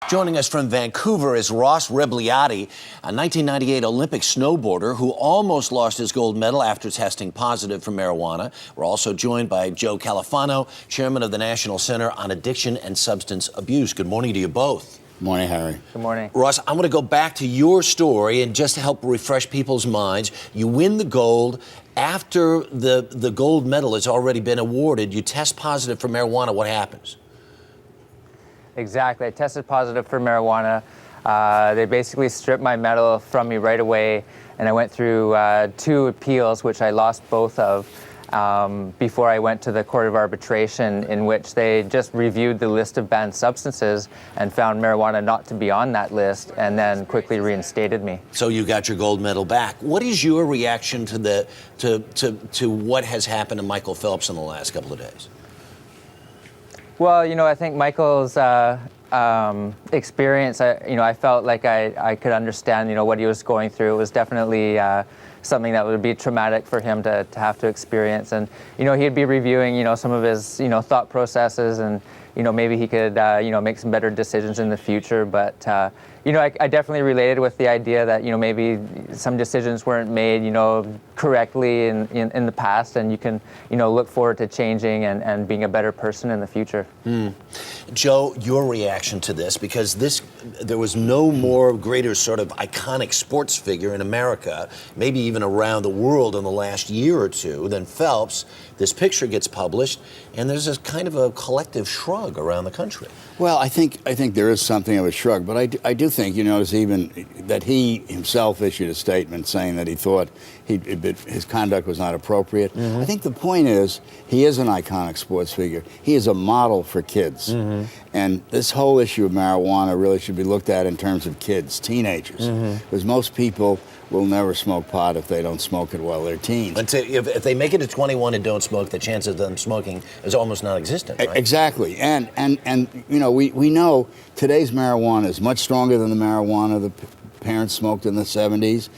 Joining us from Vancouver is Ross Rebliati, a 1998 Olympic snowboarder who almost lost his gold medal after testing positive for marijuana. We're also joined by Joe Califano, chairman of the National Center on Addiction and Substance Abuse. Good morning to you both. Good morning, Harry. Good morning. Ross, I'm going to go back to your story and just to help refresh people's minds. You win the gold. After the gold medal has already been awarded, you test positive for marijuana. What happens? Exactly. I tested positive for marijuana. They basically stripped my medal from me right away, and I went through 2 appeals, which I lost both of, before I went to the Court of Arbitration, in which they just reviewed the list of banned substances and found marijuana not to be on that list, and then quickly reinstated me. So you got your gold medal back. What is your reaction to to what has happened to Michael Phelps in the last couple of days? Well, you know, I think Michael's experience, I felt like I could understand, what he was going through. It was definitely something that would be traumatic for him to have to experience. And, he'd be reviewing, some of his, thought processes, and, maybe he could, make some better decisions in the future. But, I definitely related with the idea that, maybe some decisions weren't made, correctly in the past, and you can, look forward to changing and being a better person in the future. Joe, your reaction to this, because there was no more greater sort of iconic sports figure in America, maybe even around the world in the last year or two, than Phelps. This picture gets published, and there's this kind of a collective shrug around the country. Well, I think there is something of a shrug, but I do think, you notice even that he himself issued a statement saying that he thought his conduct was not appropriate. I think the point is, he is an iconic sports figure. He is a model for kids. And this whole issue of marijuana really should be looked at in terms of kids, teenagers. Because most people will never smoke pot if they don't smoke it while they're teens. But if they make it to 21 and don't smoke, the chance of them smoking is almost non-existent, right? Exactly. And we know today's marijuana is much stronger than the marijuana the parents smoked in the 70s.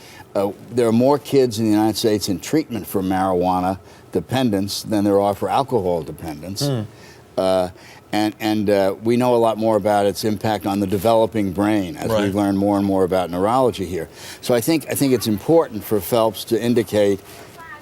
There are more kids in the United States in treatment for marijuana dependence than there are for alcohol dependence. And we know a lot more about its impact on the developing brain as we've learned more and more about neurology here. So I think it's important for Phelps to indicate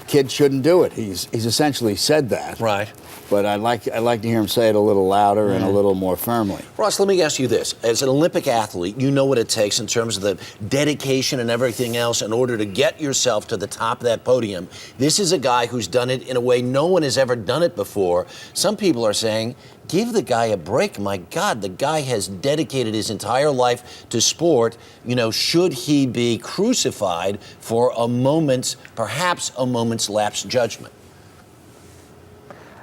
kids shouldn't do it. He's essentially said that. Right. But I'd like to hear him say it a little louder and a little more firmly. Ross, let me ask you this. As an Olympic athlete, you know what it takes in terms of the dedication and everything else in order to get yourself to the top of that podium. This is a guy who's done it in a way no one has ever done it before. Some people are saying, give the guy a break. My God, the guy has dedicated his entire life to sport. Should he be crucified for perhaps a moment's lapsed judgment?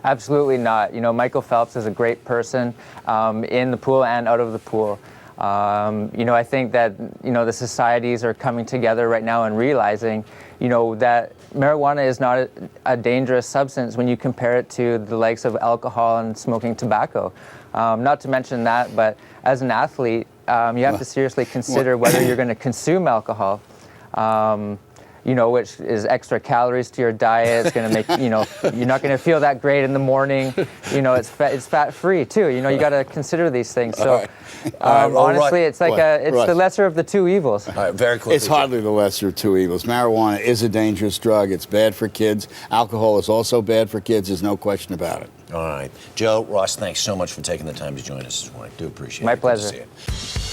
Absolutely not. Michael Phelps is a great person in the pool and out of the pool. I think that, the societies are coming together right now and realizing, that marijuana is not a dangerous substance when you compare it to the likes of alcohol and smoking tobacco. Not to mention that, but as an athlete, you have to seriously consider whether you're going to consume alcohol. Which is extra calories to your diet. It's going to make, you're not going to feel that great in the morning. It's fat-free too. You got to consider these things. So, honestly, it's like it's the lesser of the 2 evils. All right, very quickly. It's hardly the lesser of 2 evils. Marijuana is a dangerous drug. It's bad for kids. Alcohol is also bad for kids. There's no question about it. All right. Joe, Ross, thanks so much for taking the time to join us this morning. Do appreciate it. My pleasure. Good to see you.